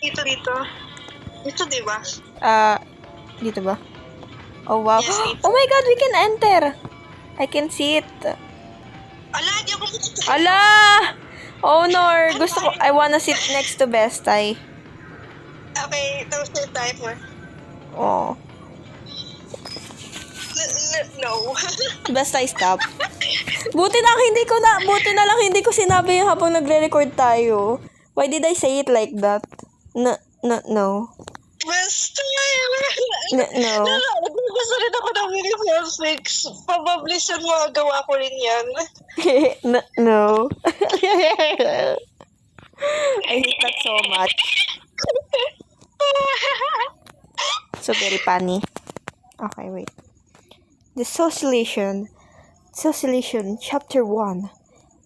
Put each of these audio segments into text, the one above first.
Dito. Dito, di ba? Dito ba? Oh, wow. Yes, dito. Oh my God, we can enter. I can see it. Ala, di ako makita. Ala! Oh, no. I wanna sit next to Bestay. Okay, toaster timer. Oh. No. Bestay, stop. Buti na lang hindi ko sinabi yung habang nagre-record tayo. Why did I say it like that? No. Best No. Gusto rin ako ng Uniform 6. Probably sa mga gawa ko rin yan. No. I hate that so much. So very funny. Okay, wait. Dissociation, Chapter 1.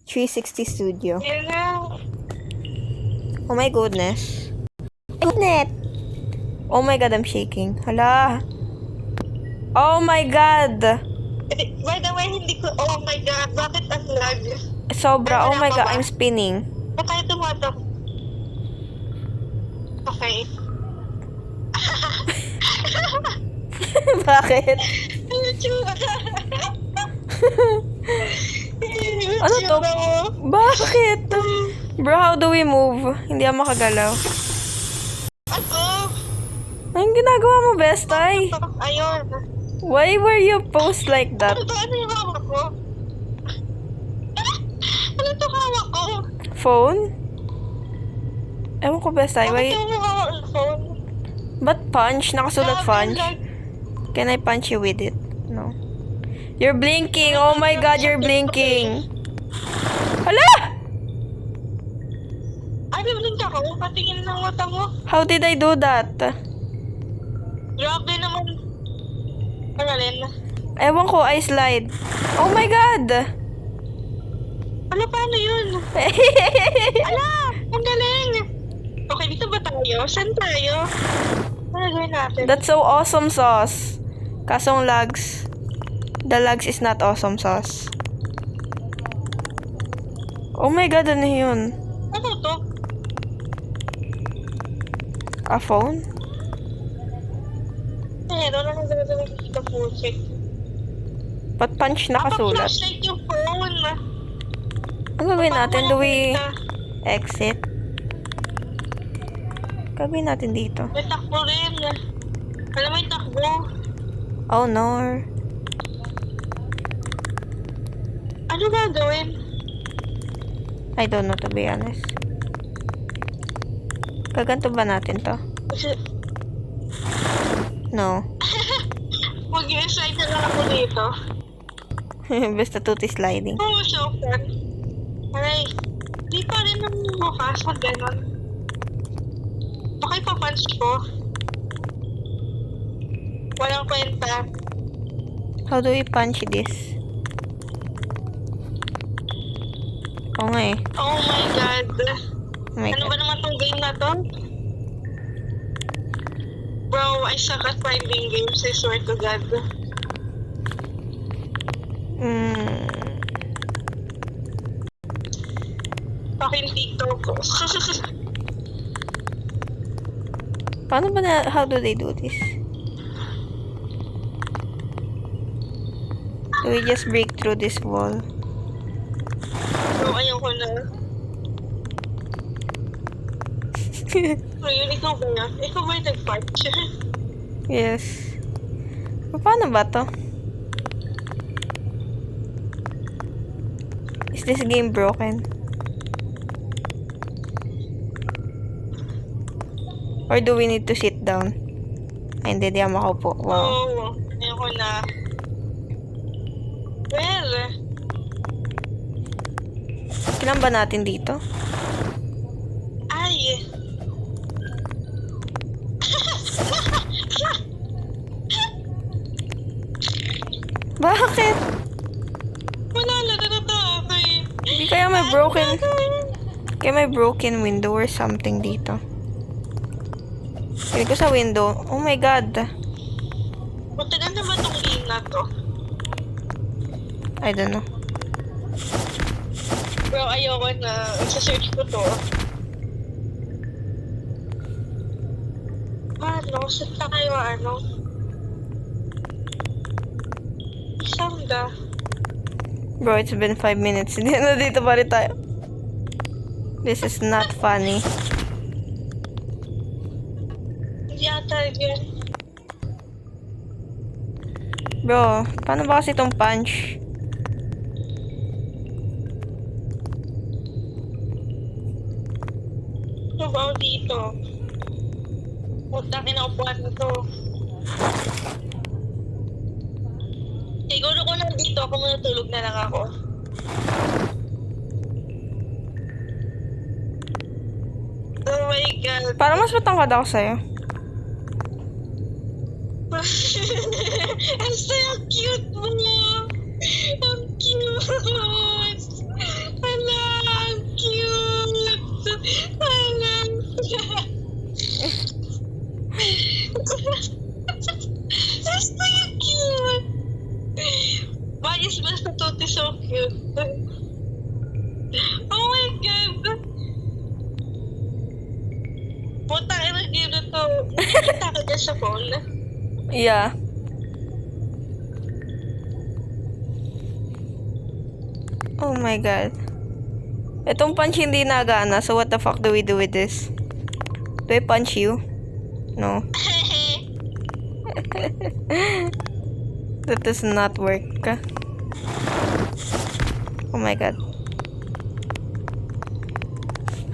360 Studio. Yan na. Oh my goodness. Goodness. Oh my God, I'm shaking. Hala. Oh my God. By the way, hindi ko, oh my God, bakit ang lag? Sobra. Oh my God, I'm spinning. Ba't tayo tumatak? Okay. Bakit? Ano to? Bakit? Bro, how do we move? Hindi ako makagalaw. Ano? Anong ginagawa mo, Bestay? Ayun. Why were you posed like that? Ano yung hawak ko? Ano ito hawak ko? Phone? Ewan ko, Bestay. Why? Ano yung hawak ng phone? Ba't punch? Nakasulat punch. Can I punch you with it? No. You're blinking. Oh my God, you're blinking. Hala! Ano blink ako? Patingin ng mata mo. How did I do that? Grabe naman. Pangalin. Ewan ko, I slide. Oh my God! Ano, paano yun? Ala! Ang galing! Okay, dito ba tayo? Saan tayo? Ano gawin natin? That's so awesome sauce. Kasong lags. The lags is not awesome sauce. Oh my God, ano yun? Ano to? A phone? Doon ako talaga nakikita po. Check. Ba't punch nakasulat? Flashlight yung phone. Ano gagawin natin? Do we exit? Gagawin natin dito. May takbo rin. Alam mo yung takbo? Oh no. Ano gagawin? I don't know, to be honest. Gaganto ba natin to? Kasi No. mag-i-slide na lang ako dito. Basta tuti sliding. Oo, so fun. Aray, di pa rin ang bukas pag ganon. Baka ipapunch ko. Walang kwenta. How do we punch this? Oo nga eh. Oh my God. Oh my Ano God. ba naman tong game na to? Bro, I suck at finding games, I swear to God. Fucking TikTok ko. Paano ba how do they do this? Do we just break through this wall? Bro, ayoko na. Bro, yun, ikaw ba na? Ikaw ba yung nag-punch? Yes. Paano ba to? Is this game broken? Or do we need to sit down? Ay, hindi, di ako makaupo. Wow. Oo, ayoko na. Well, Kailan ba natin dito? ay. Bakit? Wala na, okay. Hindi kaya may broken window or something dito. Pili ko sa window. Oh my God. Matagal na ba itong game na to? I don't know. Bro, ayoko na. Isa-search ko to. Nakasit tayo, ano? Saan ba? Bro, it's been 5 minutes. Hindi na dito pa rin tayo. This is not funny. Hindi ata yun. Bro, paano ba kasi itong punch? Ano ba dito? Puta, kinaupuan na to. Siguro ko lang dito, ako muna tulog na lang ako. Oh my God. Parang mas matangkad ako sa'yo. Ang saya cute mo. Ang cute. Hala, ang cute. Hala, ang cute. Ang saya cute. Bayas basta tuti so cute. Oh my God. Putang ina dito to. Nakita ka dyan sa phone. Yeah. Oh my God. Itong punch hindi nagana, so what the fuck do we do with this? Do I punch you? No. That does not work. Oh my God.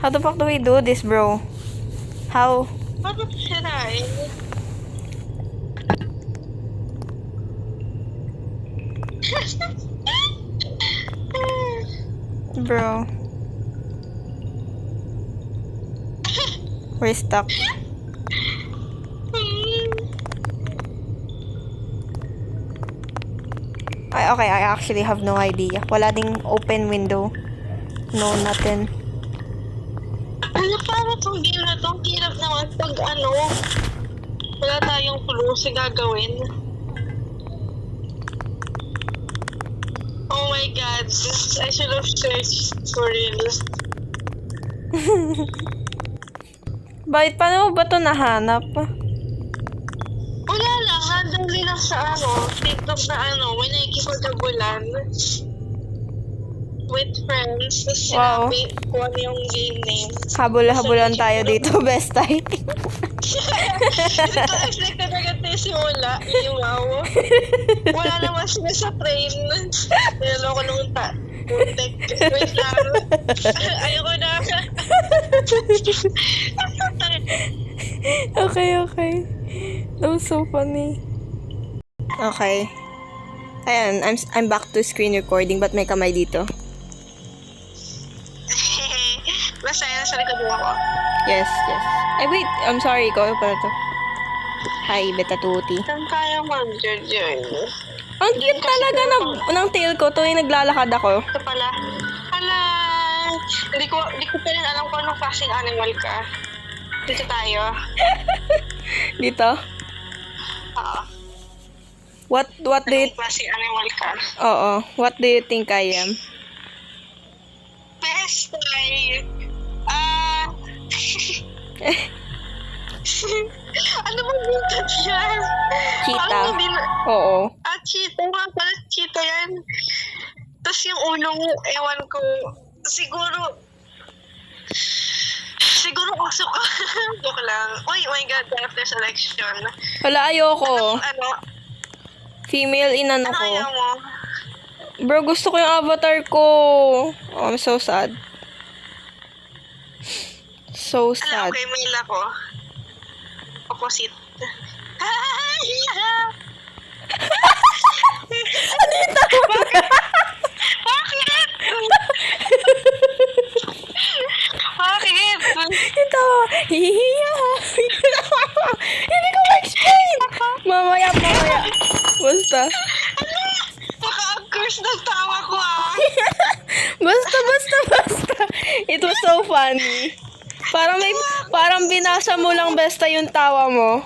How the fuck do we do this, bro? How? Paano sirain? Bro. We're stuck. Okay, I actually have no idea. Wala ding open window. No, nothing. Ano para itong game na itong hirap naman pag ano, wala tayong clue sa gagawin. Oh my God, I should have searched for it. Bakit paano mo ba ito nahanap? Wala lang, randomly lang sa ano, TikTok na ano, may nakikipagabulan with friends. Tapos Wow. sinabi kung ano yung game name. Habol-habulan tayo dito, best time. Ito kasi kanagat simula, iwaw. Wala naman sila sa train. Niloloko nung putek. Wait lang. Ayoko na. Okay. That was so funny. Okay. Ayan, I'm back to screen recording, but may kamay dito. Basta yan, sa likod mo ako. Yes. Ay, wait. I'm sorry. Ikaw pala to. Hi, Beta Tuti. Saan tayo mag-join? Ang cute talaga ng tail ko tuwing naglalakad ako. Ito pala. Hala! Hindi ko pa rin alam kung anong klaseng animal ka. Dito tayo. Dito? Oo. What do you... Anong klaseng animal ka? Oo. What do you think I am? Best time! Ano bang buntot yan? Cheetah. Parang hindi na- Oo. cheetah nga pala. Cheetah yan. Tapos yung ulong, ewan ko, siguro uso ka. Joke lang. Uy, oh my God, character selection. Wala, ayoko. Ano? Female inano Ano ko. ayaw mo? Bro, gusto ko yung avatar ko. Oh, I'm so sad. So Alam sad. ko, male ako. Opposite. Ano yung tawa? Bakit? Bakit? Yung tawa. Hihiya. Hindi ko ma-explain. Mamaya. Basta. Baka-curse ng tawa ko Basta. It was so funny. Parang binasa mo lang basta yung tawa mo.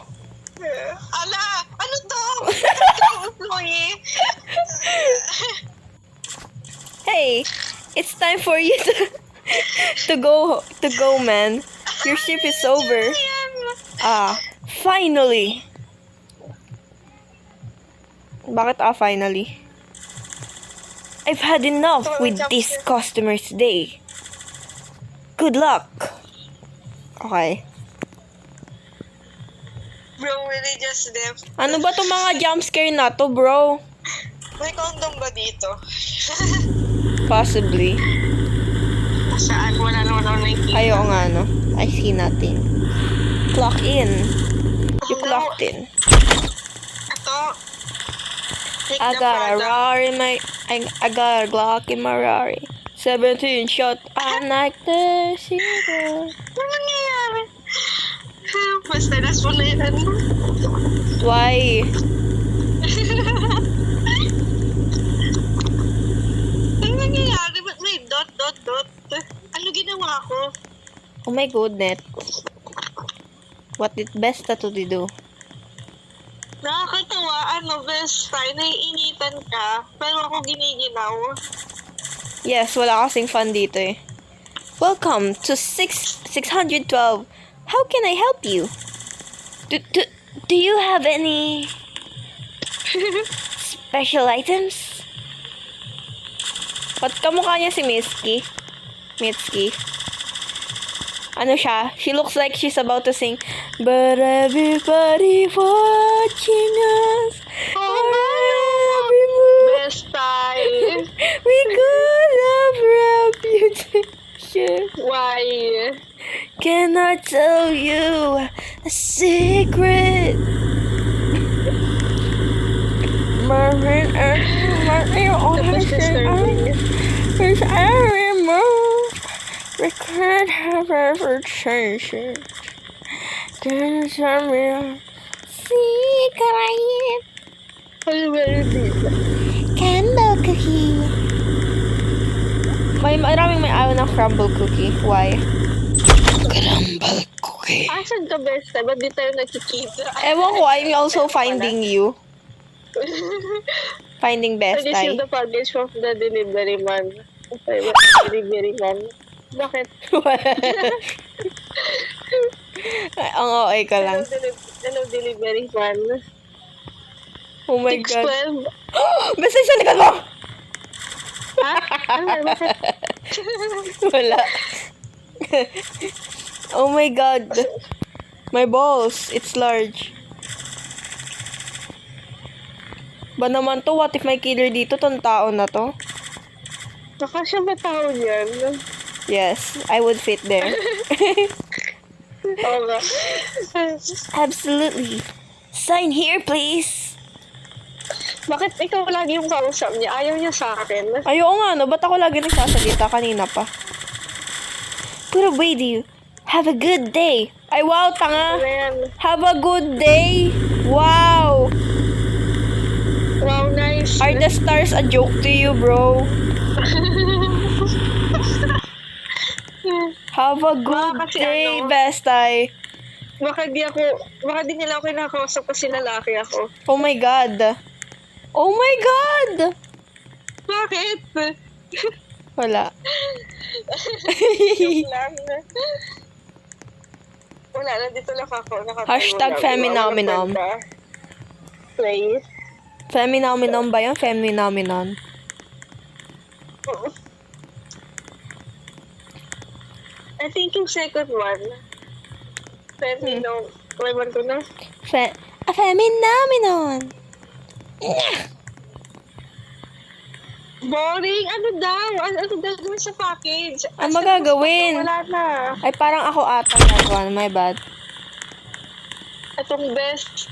Ala! Ano to? Employee? Hey, it's time for you to go, man. Your shift is over. Ayan, Finally! Bakit finally? I've had enough with these customers today. Good luck! Okay. Bro, really just left. Ano ba itong mga jumpscare na to, bro? May condom ba dito? Possibly. Saan? Wala naman ako nakikita. Ayaw nga, no? I see nothing. Clock in. You clocked in. Ito. Take I the got a product. Rari, I got a Glock in my Rari. 17 shot. I like the cigarette. Ano nangyayari? Basta last mo na yan. Why? Ano nangyayari? Ba't may dot? Ano ginawa ko? Oh my goodness. What did Besta to do? Nakakatawa, best friend, naiinitan ka, pero ako giniginaw. Yes, wala kasing fun dito eh. Welcome to 612. How can I help you? Do you have any special items? Ba't kamukha niya si Mitski? Ano siya? She looks like she's about to sing, but everybody watching us. Oh, Every move best time. we could have reputation. Why? Can I tell you a secret? Marvin on her Tapos disturbing. Cause every move we could have ever changed it. Can you tell me a secret? Ano ba yun dito? Crumble cookie. Maraming may ayaw ng crumble cookie. Why? Crumble cookie. Asan ka, best time? Ba't di tayo nakikita? Ewan ko, I'm also finding you. Finding I best received eye. the package from the delivery man. Okay, delivery man. Bakit? Ang okay ka lang. Hello, delivery man. Oh my God. 612. Basta sa likod mo! Ha? Ano ba? Bakit? Wala. Oh my God. My balls. It's large. Ba naman to? What if may killer dito? Tong tao na to? Baka siya ba tao niyan? Yes, I would fit there. Oo nga. Absolutely. Sign here, please. Bakit ikaw lagi yung kausap niya? Ayaw niya sa akin. Ayaw nga, no? Ba't ako lagi nagsasalita kanina pa? Good away to you. Have a good day. Ay, wow, Ano tanga. yan? Have a good day. Wow. Wow, nice. Are the stars a joke to you, bro? Have a good kasi day, ano? best eye. Baka di nila ako kinakausap kasi lalaki ako. Oh my God. Oh my God. Bakit? Wala. Joke lang. Wala, nandito lang ako. Nakatayo Hashtag lang. Feminomenon. Wala kwenta. Please. Feminomenon ba yun? Feminomenon. I think yung second one. Ewan ko na. A feminomenon. Boring? Ano daw? Ano daw gawin sa package? Ang magagawin? Wala na. Ay, parang ako ata that one. My bad. Itong best.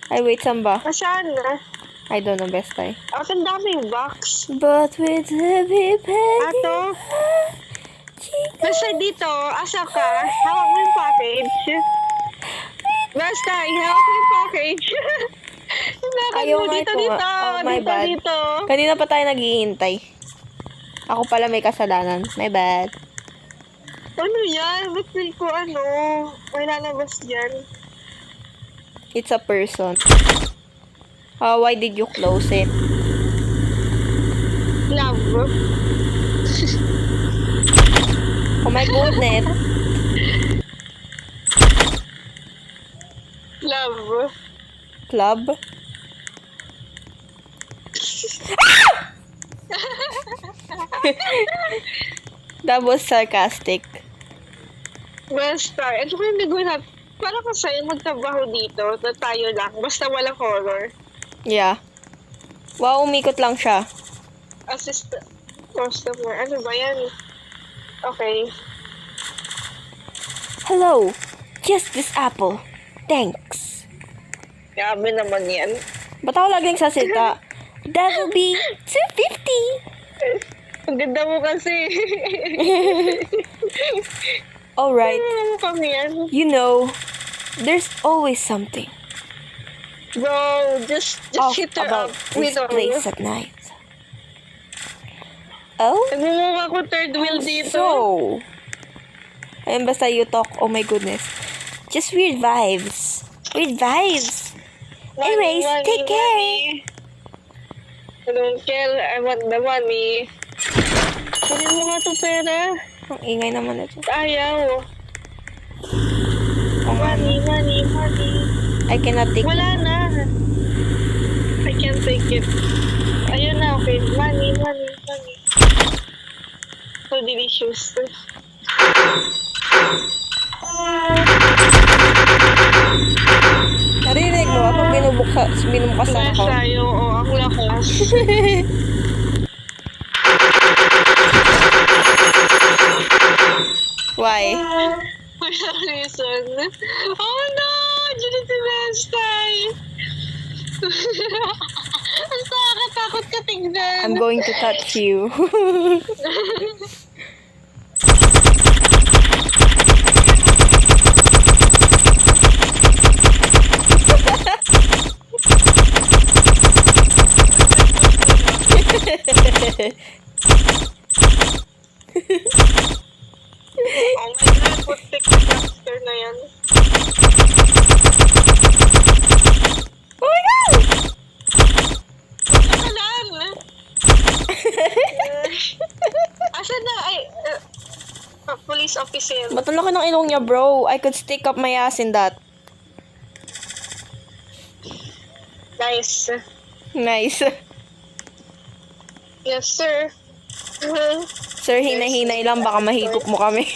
Ay, wait, saan ba? Nasaan na? I don't know, best eye. Ang daming box. But with heavy petty Ato? Basta dito, asa ka? Hawak mo yung package. Basta, hawak mo yung package. Nakad Ayaw mo nga dito, ito dito. nga. Oh, my dito, bad. dito. Kanina pa tayo naghihintay. Ako pala may kasalanan. My bad. Ano yan? Ba't feel ko may lalabas dyan? It's a person. Why did you close it? Love. Oh my goodness. Love. Club? That was sarcastic. Basta, ito ko yung gagawin natin. Para kasi magtrabaho dito na tayo lang. Basta walang horror. Yeah. Wow, umikot lang siya. Assist customer. Ano ba yan? Okay. Hello. Just this apple. Thanks. Grabe naman yan. Ba't ako laging sasita? That'll be $2.50. Ang ganda mo kasi. Alright. Ano mo kami yan? You know, there's always something Bro, just off hit her about up. this Wait, place at night. Oh? Nagmumukha ko third wheel dito. So, ayun basta you talk, oh my goodness. Just weird vibes. Weird vibes. Anyways, take care. Money. I don't care. I want the money. Kunin mo nga ito pera. Ang ingay naman ito. Ayaw. Oh, Money, money, money. I cannot take Wala na. I can't take it. Ayun na, okay. Money, money, money. So delicious. Narinig mo ako binubuksan Lakas ako. tayo. Oo, ang lakas. Why? For some reason. Oh no! Diyan si Nestay! Ang nakakatakot ka tingnan. I'm going to touch you. Oh my God, putik na cluster na yan. Oh my god! Nakalaan! Asan na? Ay, police officer. Ba't ang laki ng ilong niya, bro? I could stick up my ass in that. Nice. Nice. Yes, sir. Sir, hina-hinay lang. Baka mahigop mo kami.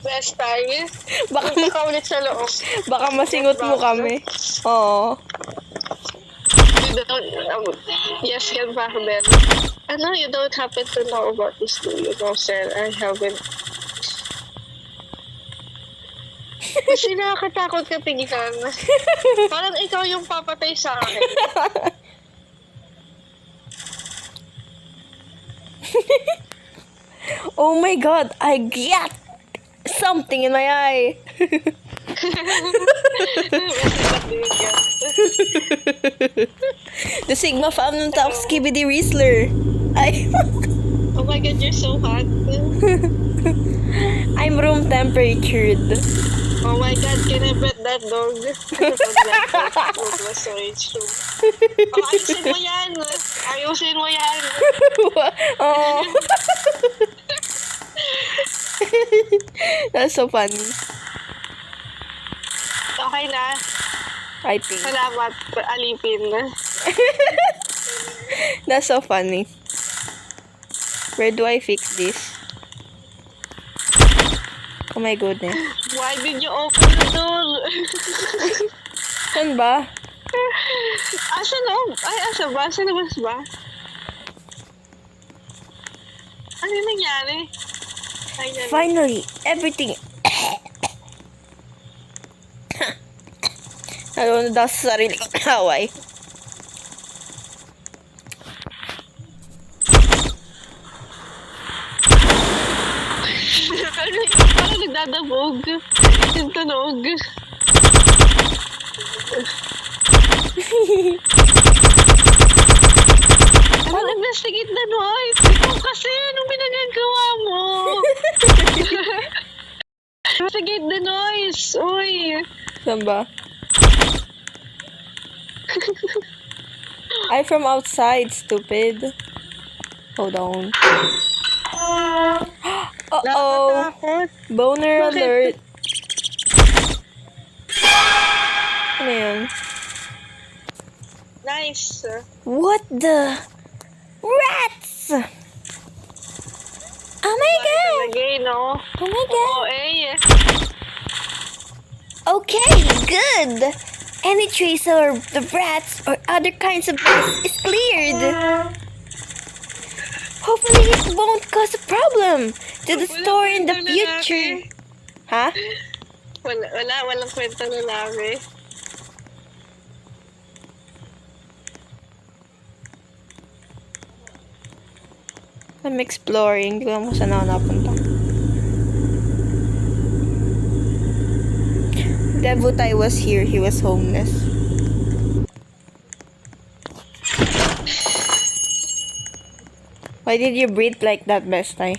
Best time. baka, Punta ka ulit sa loob. baka masingot mo kami. Oo. You don't, yes, get back then. Ano, you don't happen to know about this, do you? No, sir, I haven't. Kasi nakakatakot ka tingnan. Parang ikaw yung papatay sa akin. Oh my god, I got something in my eye. The Sigma fam ng top Skibidi Riesler. Oh my god, you're so hot. I'm room temperatured. Oh my god, can I pet that dog? Sorry, it's true. Oh, ayusin mo yan. Ayusin mo yan. Oh. That's so funny. Okay na. I think. Salamat, alipin. That's so funny. Where do I fix this? Oh my goodness. Why did you open the door? Saan ba? Asa loob? Ay, asa ba? Sa labas ba? Ano yung nangyari? Ayan. Finally, everything. Ano daw sa sarili kong haway. Parang nagdadabog. Yung tunog. Ano, investigate the noise. Ikaw kasi, anong pinagagawa mo? Investigate the noise. Uy. Saan ba? I'm from outside, stupid. Hold on. Uh-oh. Nakakatakot. Boner Bakit? alert. Ano yun? Nice. What the? Rats! Oh my god! Lagay, no? Oh my god! Oo, eh. Okay, good! Any trace of the rats or other kinds of pests is cleared. Hopefully it won't cause a problem to the store in the future. Huh? Walang kwenta lalaki. I'm exploring. Hindi ko alam kung saan ako napunta. Devutai was here. He was homeless. Why did you breathe like that, Bestay?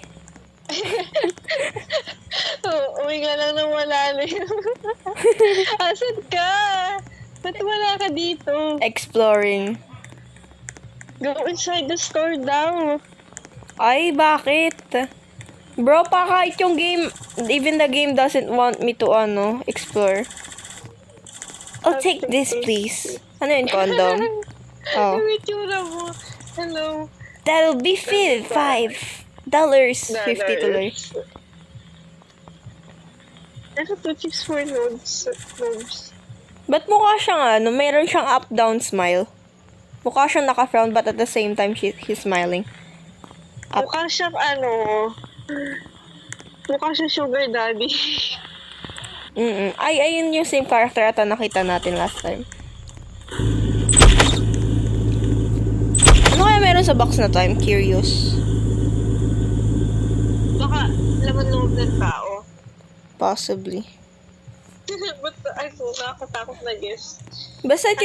Uwi nga lang nang malalim. Asan ka? Ba't wala ka dito? Exploring. Go inside the store daw. Ay, bakit? Bro, pa kahit yung game, even the game doesn't want me to, explore. I'll take this, please. Ano yun, condom? Oh. Ang itsura mo. Hello. That'll be $5. $50. Ano to? Chips for nodes. Ba't mukha siyang, mayroon siyang up-down smile? Mukha siyang naka-frown, but at the same time, he's smiling. Up. Mukha siyang mukha siyang sugar daddy. Ay, ayun yung same character ata nakita natin last time. Ano kaya meron sa box na to? I'm curious. Baka laman loob ng tao. Possibly. But ay po, nakakatakot na guess. Basta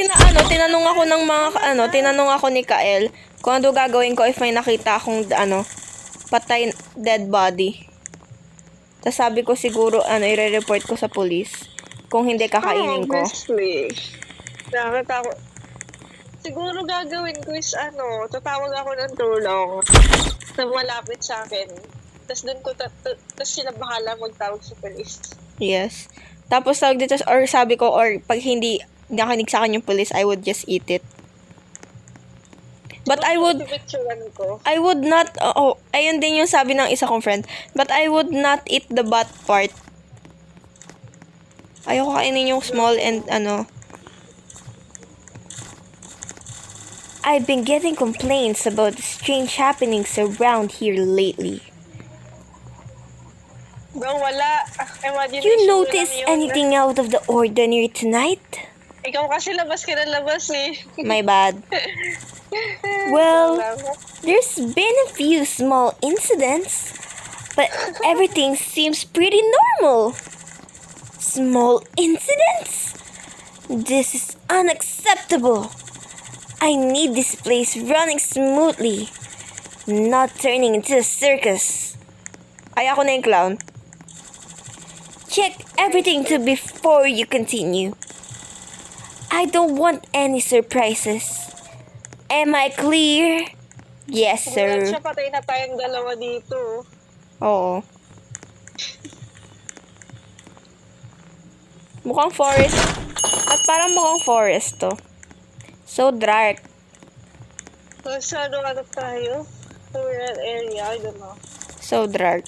tinanong ako ng mga tinanong ako ni Kael kung ano gagawin ko if may nakita akong patay dead body. Tapos sabi ko siguro i-report ko sa police. Kung hindi kakainin ko. Obviously. Nakakatakot. Siguro gagawin ko is tatawag ako ng tulong na malapit sa akin. Tapos doon ko tapos sila bahala magtawag sa police. Yes. Tapos tawag dito or sabi ko or pag hindi nakinig sa akin yung police, I would just eat it. But I would not, ayun din yung sabi ng isa kong friend. But I would not eat the butt part. Ayoko kainin yung small and I've been getting complaints about the strange happenings around here lately. Bro, wala. Imagination You ko notice lang yun. anything out of the ordinary tonight? Ikaw kasi labas ka na labas eh. My bad. Well, there's been a few small incidents, but everything seems pretty normal. Small incidents? This is unacceptable. I need this place running smoothly, not turning into a circus. Ay, ako na yung clown. Check everything before you continue. I don't want any surprises. Am I clear? Yes, Sir. sir. Siya patay na tayong dalawa dito. Oo. Mukhang forest. At parang mukhang forest to. So dark. So, ano tayo? Rural area, I don't know. So dark.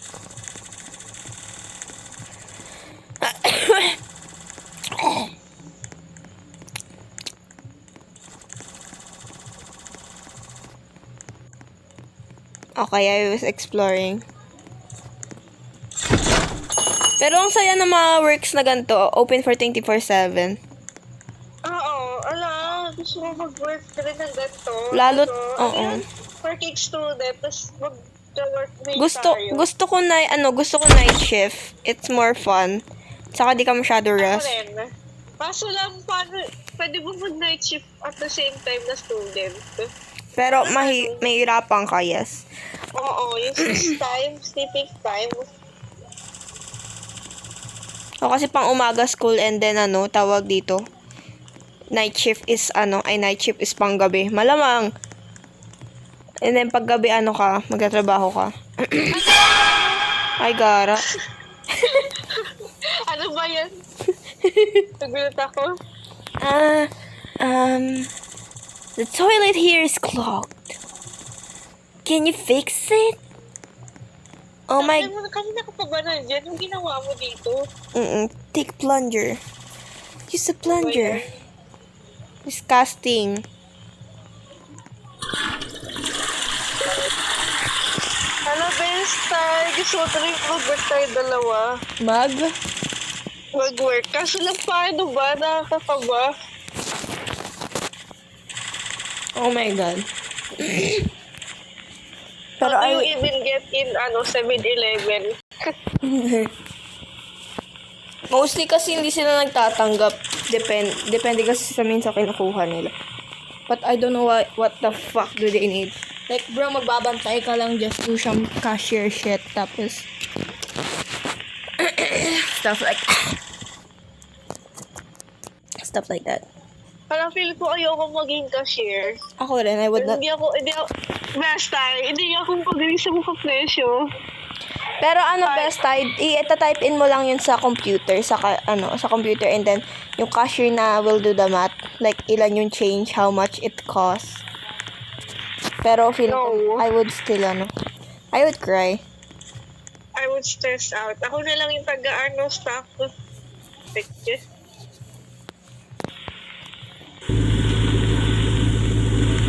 Okay, I was exploring. Pero ang saya ng mga works na ganito, open for 24/7. Oo, gusto ko mag-work rin ng ganito. Lalo't, Ano oo. yun? Working student, tapos mag-work din tayo. Gusto ko night shift. It's more fun. Saka di ka masyado Ako rush. rin. Kaso lang, pwede mo mag-night shift at the same time na student. Pero mahirapan ka, yes. Oo, yung sleeping time. O kasi pang umaga school and then tawag dito. Night shift is night shift is pang gabi. Malamang. And then pag gabi ka, magtatrabaho ka. Ay, gara. Ano ba yan? Nagulat ako. The toilet here is clogged. Can you fix it? Oh my... Kanina ka pa ba nandiyan? Anong ginawa mo dito? Take plunger. Use a plunger. Disgusting. Hala, best tayo. Gusto ko rin mag-work tayo dalawa. Mag-work. Kaso lang paano ba? Nakakaba. Oh my God. Pero How do you even get in 7-Eleven? Mostly kasi hindi sila nagtatanggap. Depende kasi sa minsan kinukuha nila. But I don't know what the fuck do they need. Like, bro, magbabantay ka lang just do some cashier shit. Tapos, stuff like that. Parang feel ko ayoko maging cashier. Ako rin, I would not. Hindi ako, best tayo. Hindi ako pagaling sa mga presyo. Pero best tayo, i-type in mo lang yun sa computer, sa computer, and then yung cashier na will do the math, like ilan yung change, how much it costs. Pero feel ko, I would still I would cry. I would stress out. Ako na lang yung staff.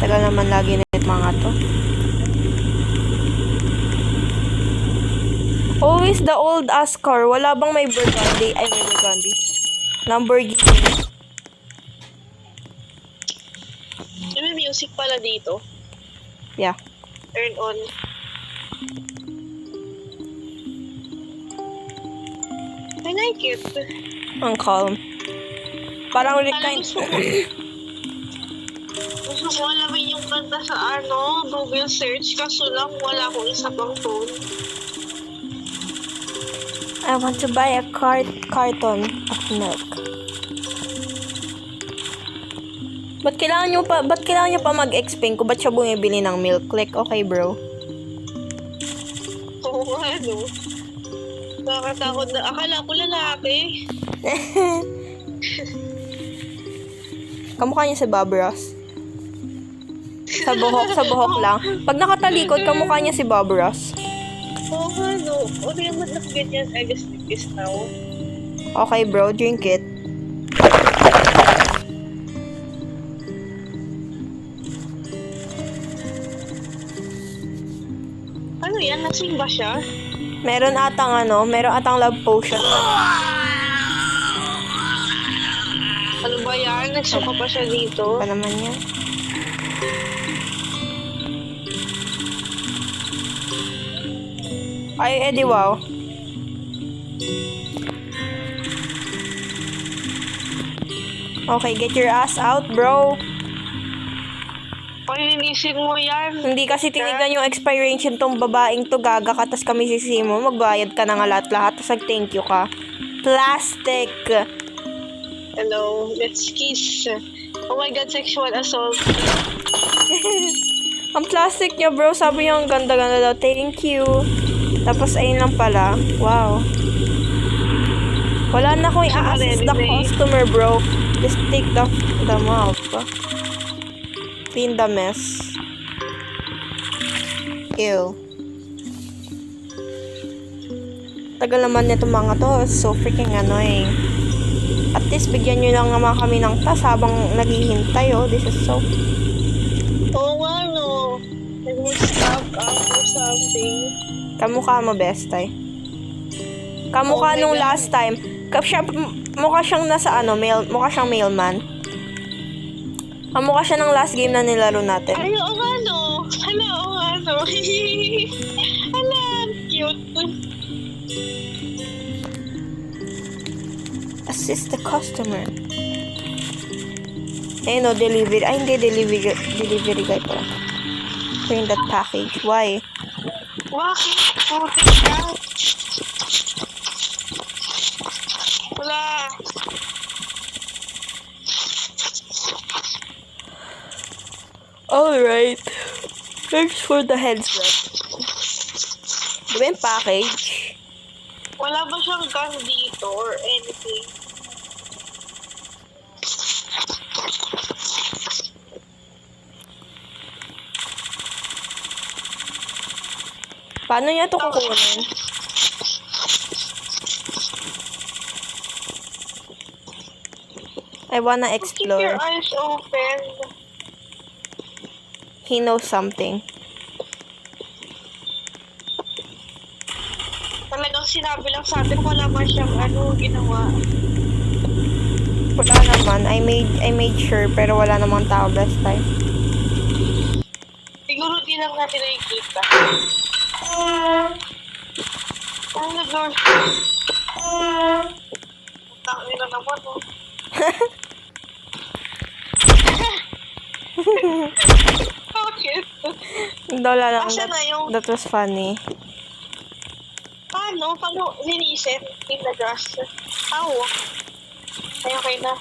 Tagal naman lagi nito mga to. Always the old ass car. Wala bang may Burgundy? Ay, may Burgundy. Lamborghini. May music pala dito. Yeah. Turn on. I like it. Ang calm. Parang kind. Gusto ko alamin yung kanta sa Google search. Kaso lang wala akong isa pang phone. I want to buy a carton of milk. Ba't kailangan nyo pa mag-explain kung ba't siya bumibili ng milk? Like, okay bro. Oo, nakakatakot na. Akala ko lalaki. Kamukha niya si Bob Ross. Sa buhok lang. Pag nakatalikod, kamukha niya si Bob Ross. Oo, okay naman na ganyan. I just drink this now. Okay bro, drink it. Ano yan? Lasing ba siya? Meron atang love potion. Ano ba yan? Nagsuka pa siya dito. Pa naman yan. Ay, edi wow. Okay, get your ass out, bro. Linisin mo yan. Hindi kasi tinignan yung expiration tong babaeng to, gaga ka, tas kami sisi mo, magbayad ka na nga lahat-lahat, tas thank you ka. Plastic. Hello, let's kiss. Oh my God, sexual assault. Ang plastic niya, bro, sabi niya ang ganda-ganda daw, thank you. Tapos ayun lang pala, wow. Wala na akong i-assist the customer, bro. Just take the map. Clean the mess. Ew. Tagal naman nito mga to. So freaking annoying. At least bigyan nyo lang naman kami ng tas habang naghihintay. Oh, this is so... Oo nga, no. Nag-stop up or something. Kamukha mo, bestay. Kamukha nung last time. Mukha siyang nasa mukha siyang mailman. Kamukha siya ng last game na nilaro natin. Ay, oo nga, no. Hala, cute. Assist the customer. Ayun o, delivery. Ay, hindi, delivery guy pala. Bring that package. Why? Bakit? Putik ka. Wala. Alright. Thanks for the heads up. Diba yung package? Wala ba siyang gun dito or anything? Paano niya ito kukunin? I wanna Keep your explore. eyes open. He knows something. Talagang sinabi lang sa atin, wala ba siyang ginawa. Wala naman. I made sure, pero wala namang tao last time. Siguro di lang natin nakikita. Ano, Lord? Tangin na naman, oh. Bakit? Wala lang. Asan na yung... That was funny. Paano? Paano linisin in the grass? How? Ay, okay na.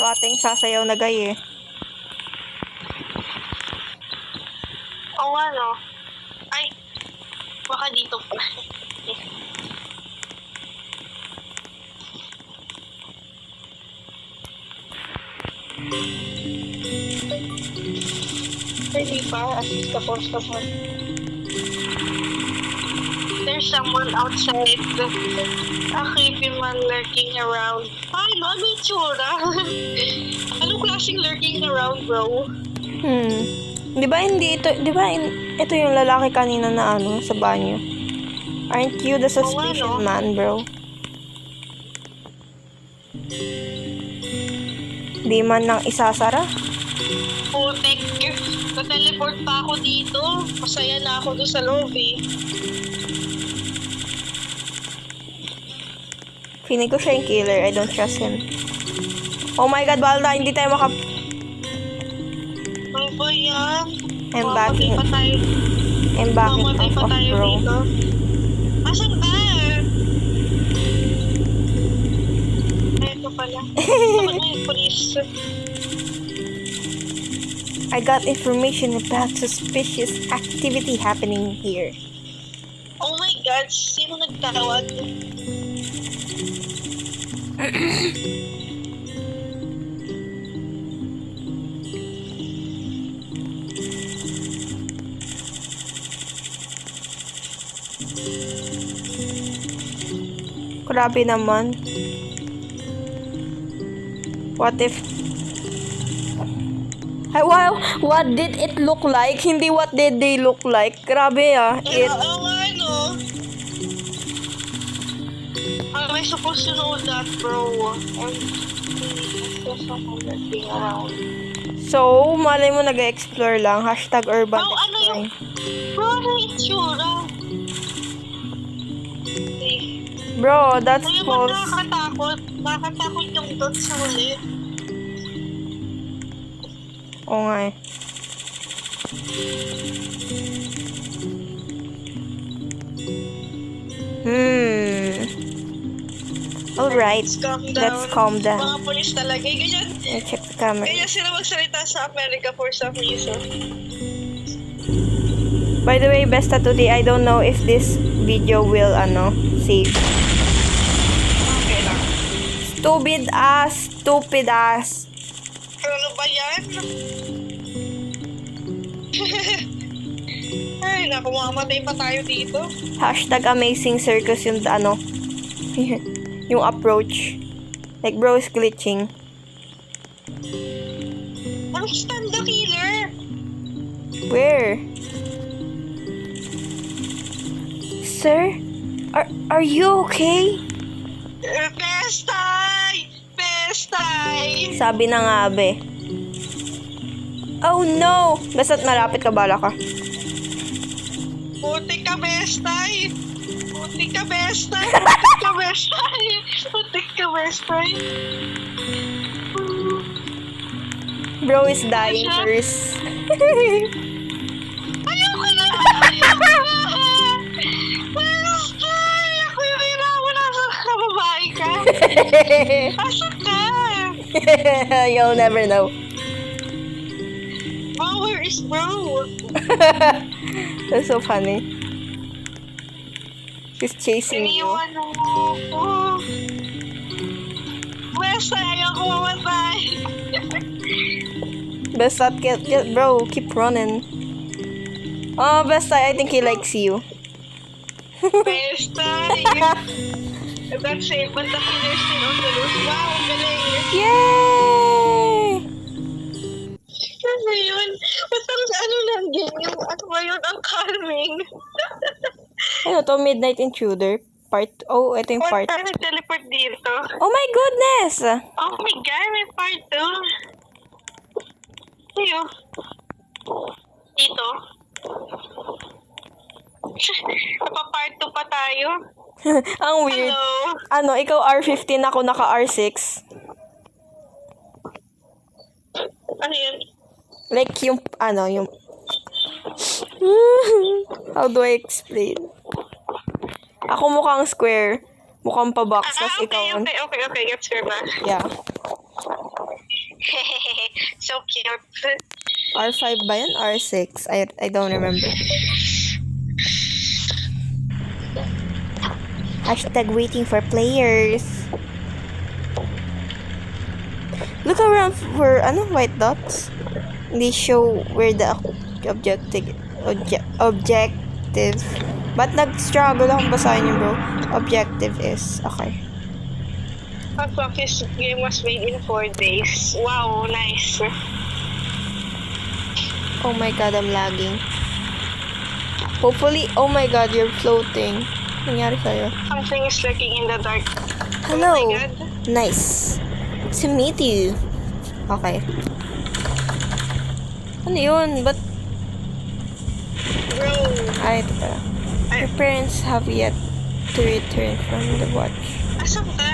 So, ating sasayaw na gay eh. Oo nga, no? Ay, baka dito pa. Hindi pa, assist ka po sa phone. There's someone outside. A creepy man lurking around. Paano? Ano yung tsura? Anong klaseng lurking around, bro? Di ba ito yung lalaki kanina na sa banyo? Aren't you the suspicious Oo, ano? man, bro? Di man lang isasara? Putek. Na-teleport pa ako dito. Masaya na ako doon sa lobby. Feeling ko siya yung killer. I don't trust him. Oh my god, Balda, hindi tayo Ano ba yan? I'm Mamatay backing, pa tayo. I'm backing Mamatay off pa of tayo bro. dito. Asan ka? Ay, ito pala. Takot na yung police. I got information about suspicious activity happening here. Oh my God, sino nagtawag? Grabe naman. What if... Ay, wow! What did it look like? Hindi what did they look like. Grabe It... Oo nga, no? How am I supposed to know that, bro? And there's someone lurking around. So, malay mo nag-explore lang. Hashtag urban Oh, ano yung... exploring. Bro, ano yung itsura? Okay. Bro, that's Ayun mo, false. nakakatakot. Nakakatakot yung dot sa huli. Oo nga eh. Alright. Let's calm down. Mga polis talaga. Ganyan, Let me check the camera. ganyan sila magsalita sa America for some reason. By the way, Besta today, I don't know if this video will, save. Okay lang. Stupid ass. Ano ba yan? Ay, naku, mamamatay pa tayo dito. Hashtag amazing circus yung, yung approach. Like, bro is glitching. Anong stand the killer? Where? Sir? Are you okay? Pestay! Pestay! Sabi na nga, be. Oh no! Basta't malapit ka, bala ka. Putik ka, Bestay! Putik ka, Bestay! Putik ka, Bestay! Putik ka, Bestay! Bro is dying first. Ayoko na! Ayoko na! Bestay! Ako yung hirapan nasa babae ka! Asan ka? You'll never know. Oh, where is bro? That's so funny. She's chasing you. Iniwan mo ako. Basta ayaw ko mamatay. Basta, bro, keep running. Oh, Basta, I think he likes you. Basta. That's it. But the killer still on the loose. Wow, galing. Yay! Ano yun? Ba't ang ano lang din yung ano ngayon ang calming? Ano to, Midnight Intruder? Oh, ito yung part. What time nag-teleport dito? Oh my goodness! Oh my God, may part 2. Ayo. Dito. Napa-part 2 pa tayo. Ang weird. Hello. Ano, ikaw R15, ako naka R6. Ano yun? Like yung, yung... How do I explain? Ako mukhang square. Mukhang pa-box, tas ikaw... Okay. Gets your ba? Yeah. So cute. R5 ba yun? R6? I don't remember. Hashtag waiting for players. Look around for, white dots. They show where the objective. But nag-struggle akong basahin yun, bro. Objective is, okay. Hot Pockets game was made in 4 days. Wow, nice. Oh my god, I'm lagging. Hopefully, oh my god, you're floating. Nangyari sa'yo? Something is lurking in the dark. Hello. Oh my god. Nice. To meet you. Okay. Ano yun? Ba't... Bro. Ay, ito pala. Your parents have yet to return from the watch. Asan ka?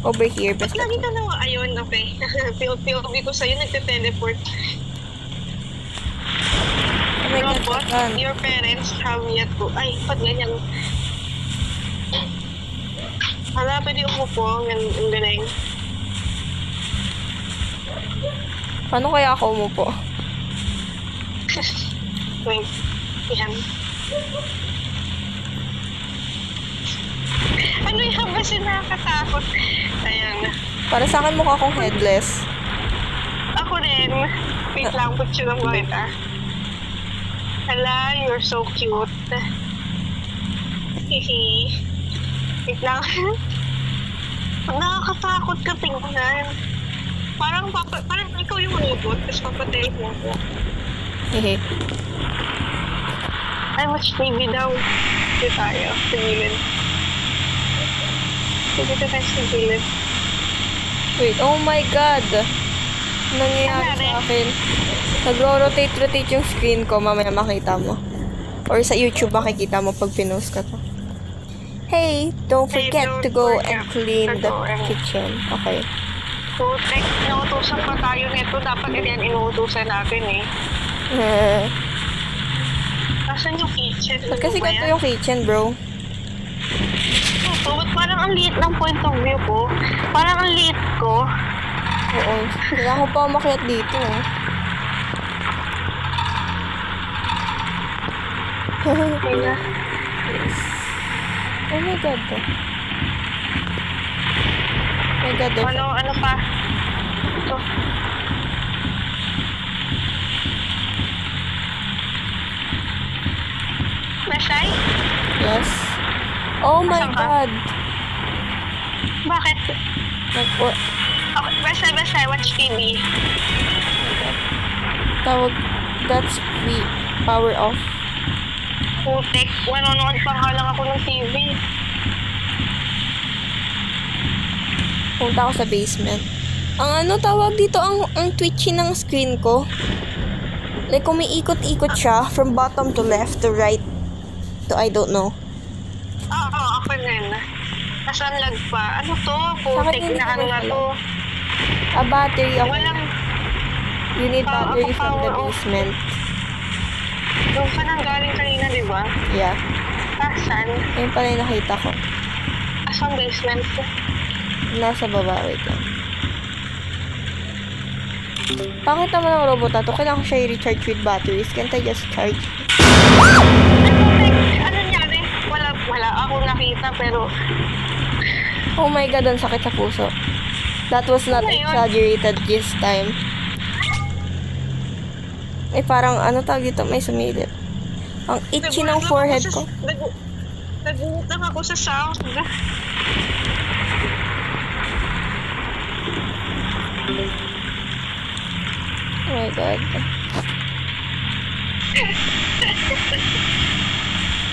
Over here, Ba't basta. lagi ka naman? Ayun, okay. POV ko sa'yo, nagte-teleport. Oh my god, Robot, saan? your parents have yet to... Ay, ba't ganyan? Hala, pwede umupo. Ang galing. Paano kaya ako umupo? Wait. Yan. Ano yung kasi nakakatakot? Ayan. Para sa akin mukha akong headless. Ako rin. Wait lang, picture lang kita. Hala, you're so cute. Hihi. Wait lang. Nakakatakot ka tingnan. Parang ikaw yung robot, tapos papatay mo ko. Hehe. Ay, watch TV daw. Dito tayo, sa gilid. Dito tayo sa gilid. Wait, oh my god! Nangyayari Nangyari? sa akin. Nagro-rotate yung screen ko, mamaya makita mo. Or sa YouTube makikita mo pag pinost ka to. Hey, don't forget to go and clean the kitchen. Okay. So, inuutusan pa tayo nito. Dapat ganyan inuutusan natin eh. Nasaan yung kitchen? Ba't kasi Ano ba ganito yan? yung kitchen, bro? Ito, ba't parang ang liit ng point of view ko? Parang ang liit ko. Oo. Kailangan ko pa umakyat dito. Kaya, Oh my god. Oh my god, there's... ano pa? Ito. Masay? Yes. Oh my Asan ka? god. Bakit? Nag- Okay, basta, watch TV. Tawag, that's power off. Putik, manonood pa nga lang ako ng TV. Punta ako sa basement. Ang tawag dito, ang twitchy ng screen ko. Like, umiikot-ikot siya from bottom to left to right to I don't know. Oo, ako rin. Nasaan lag pa? Ano to? Sa akin Putik hindi na ano ko na alam. to. A battery, okay. Walang, You need battery ako from the power off. basement. doon ka nang galing kanina, di ba? Yeah. Saan? Ayun pala yung nakita ko. Asang basement? Nasa baba, wait lang. Bakit naman ang robot na to? Kailangan ko siya i-recharge with batteries. Can't I just charge? Ano nangyari? Wala ako nakita pero Oh my God, ang sakit sa puso. That was not Ano yun? exaggerated this time. Parang ano tawag dito, may sumilip. Ang itchy ng forehead ko. Nagulat lang ako sa sound. Oh my God.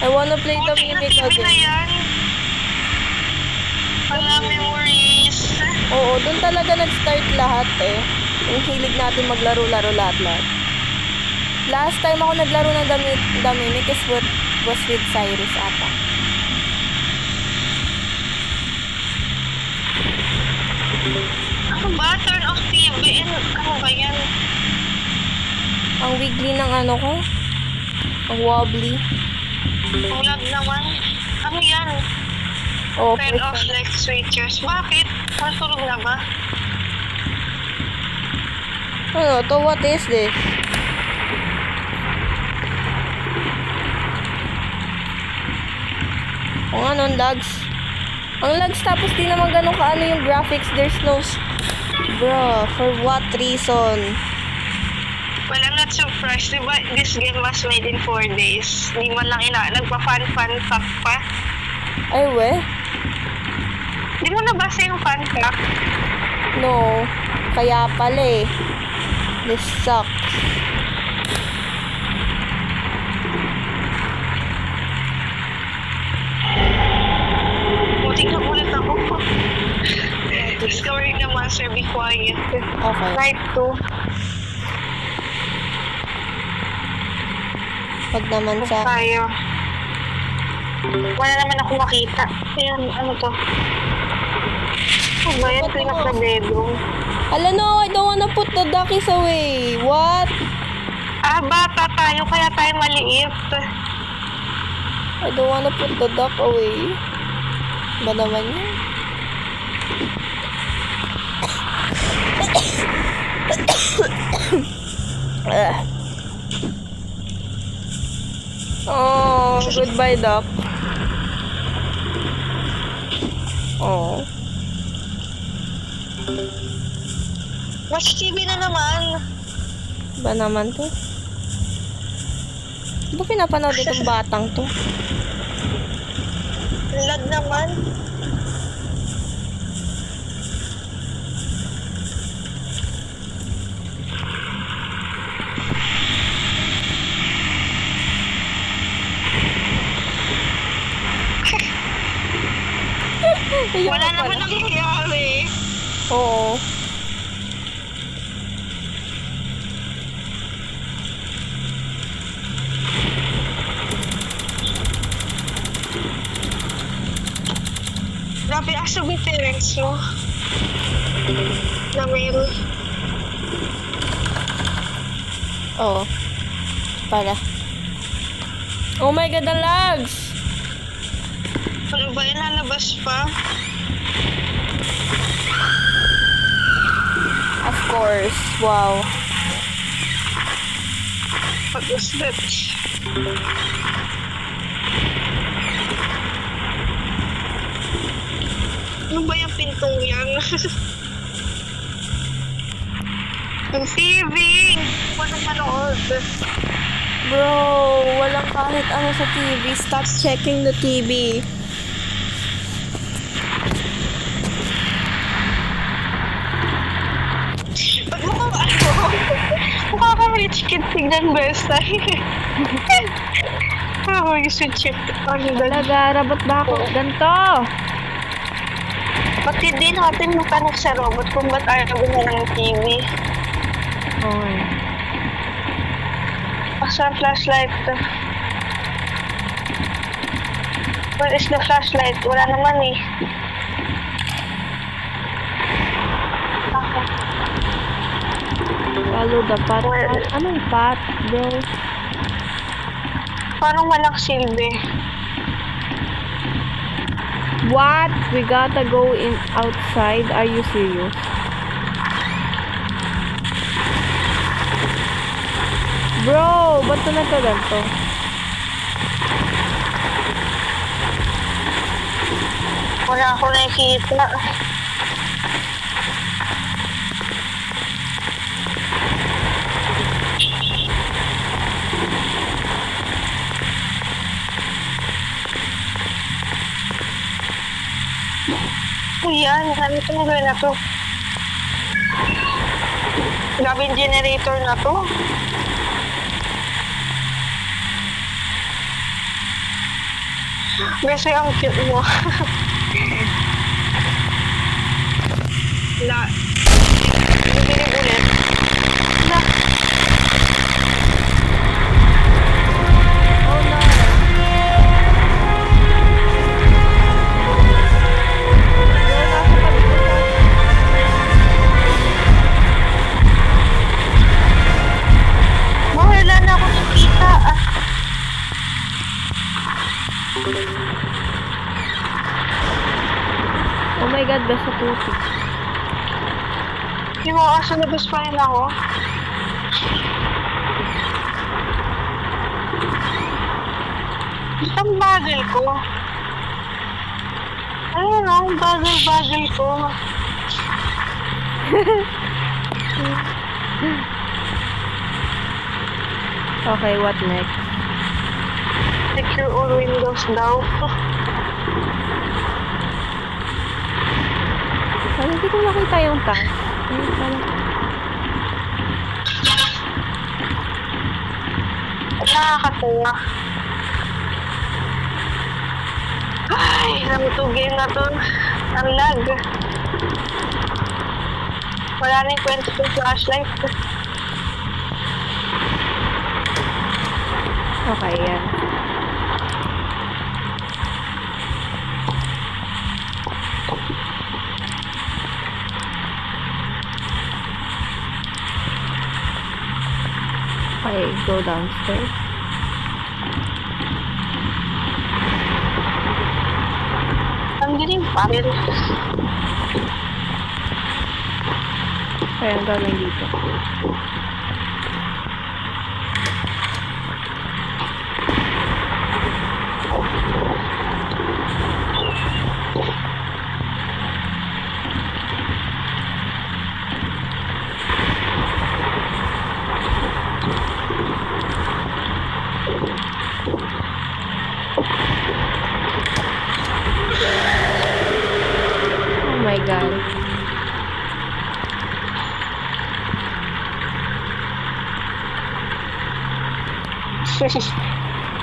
I wanna play the Putik na Mimic TV na again. yan. Wala memories. Oo, doon talaga nag-start lahat eh. Yung hilig natin maglaro-laro lahat-lahat. Last time ako naglaro ng The Mimic is what was with Cyrus ata. Ano ba? Turn off TV. Ano ba yan? Ang wiggly ng ano ko. Ang wobbly. Ulag naman. Ano yan? Oo, Turn first off time. like switchers. Bakit? Masunog na ba? Ano to? What is this? Kung ano, ang lags. Ang lags tapos di naman ganun kaano yung graphics. There's no... Bro, for what reason? Well, I'm not surprised. Diba, this game was made in 4 days. Di man lang nagpa-fan fact pa. Ay, we? Di mo nabasa yung fan fact? No. Kaya pala eh. This sucks. Buti na ulit ako. Discovering the monster, be quiet. Okay. Night 2. Pag naman sa... Tayo. Wala naman ako makita. Ayan, ano to? Ano ba yan? Clean up the bedroom. Ala no, I don't wanna put the duckies away. What? Ah, bata tayo, kaya tayo maliit. I don't wanna put the duck away. Ba naman yun? Oh, goodbye duck. Oh. Watch TV na naman. Ba naman to? Ba pinapanood itong batang to? Lag naman. Ayun Wala na pala. naman nangyayari. Oo. Grabe, asa may parents mo? Na meron. Oo. Pala. Oh my God, ang lags! Ano ba yan? Lalabas pa? Of course. Wow. What was that? Ano ba yung pintong yan? Ang TV! Walang manood. Bro, walang kahit ano sa TV. Stop checking the TV. Pag mukha kang rich kid, tignan best time. Oh, you should check. Ano ba? Talaga, ba't ba ako ganito? Ba't hindi natin matanong sa robot kung ba't ayaw niya ng TV? Okay. Asa ang flashlight? Where is the flashlight? Wala naman eh. Okay. Follow the path. Well- Anong path, bro? Parang walang silbi. What? We gotta go in outside? Are you serious? Bro, ba't na ganito? Wala ako nakikita. Yan, ano ito na to? Grabe yung generator na to. Kasi ang cute mo. La. Bibilig ulit. La. Oh no. Wala na ako nakita. Oh my god, basta puti. Yung mga aso labas pa rin ako. Ang bagal ko. Ayun ang bagal ko. Okay, what next? Secure all windows daw. Parang hindi ko makita yung task. Ayun pala. Nakakatuwa. Ay, namutugin na to. Ang lag. Wala na yung kwento ng flashlight. Okay, yan. Okay, go downstairs. Ang galing pa rin. Kaya ang gagawin dito. Oh my god.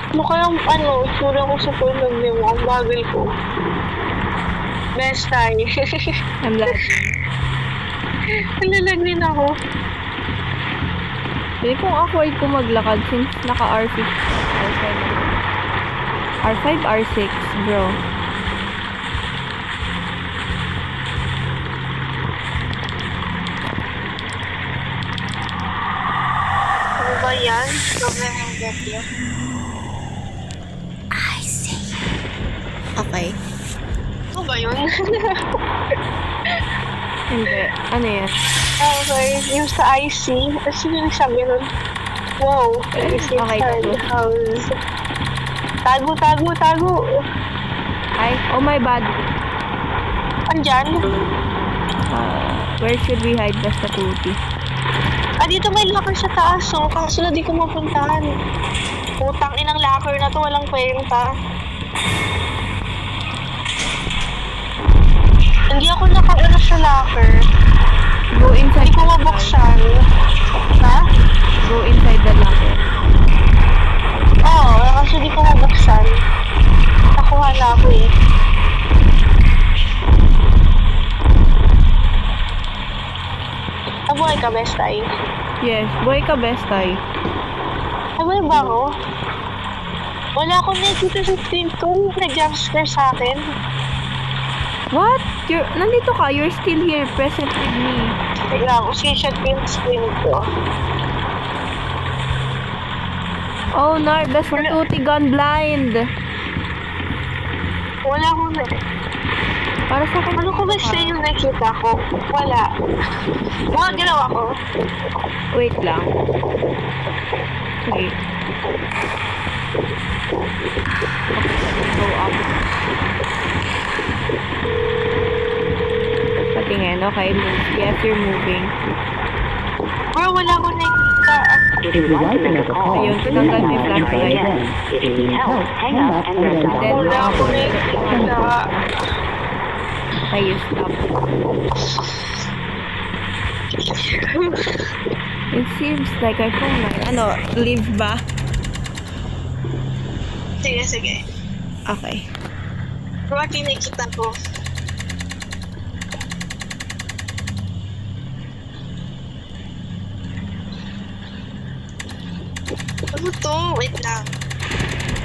Mukhang itsura ko sa point of view mo. Ang bagal ko. Best time. I'm like, Nalalag din ako. hindi kong awkward ko maglakad since naka R5. R5, R6, bro. Ano ba yan? Problem ng get you. Okay. Ano ba yun? Hindi. Ano yan? Okay, yung sa IC. Sino yung sabi nun? Wow, it's Okay, inside tago. the house. Tago. Ay, oh my bad. Andyan? Where should we hide basta puti? Dito may locker sa taas, oh. Kaso na di ko mapuntahan. Putang inang locker na to, walang kwenta. Hindi ako nakauna sa locker. Go inside Hindi ko the mabuksan. Ha? Go inside the locker. Oo, kasi di ko mabuksan. Nakuha na ako eh. Nabuhay ka, best ay. Yes, boy ka best ay. Nabuhay ba ako? Wala akong nakikita sa screen ko. Nag-jumpscare sa akin. What? Nandito ka? You're still here, present with me. Tignan ko, screenshot ko yung screen ko. Oh, Nar, basta puti gone blind. Wala akong Para sa akin. Ano ko ba siya yung nakita ko? Wala. Mga ginawa ko. Wait lang. Wait. Okay, go up. Patingin, okay. Yes, you're moving. Bro, wala ko nakikita. If you would like to make a call, Ayun, please tinanggal mo yung hang up and try flashlight. again. If you need help, hang up and then dial Then, Wala ko operator. nakikita. Ay, stop. It seems like I found my... Ano, leave ba? Sige, sige. Okay. Bro, kinikita ko. Ano to? Wait lang.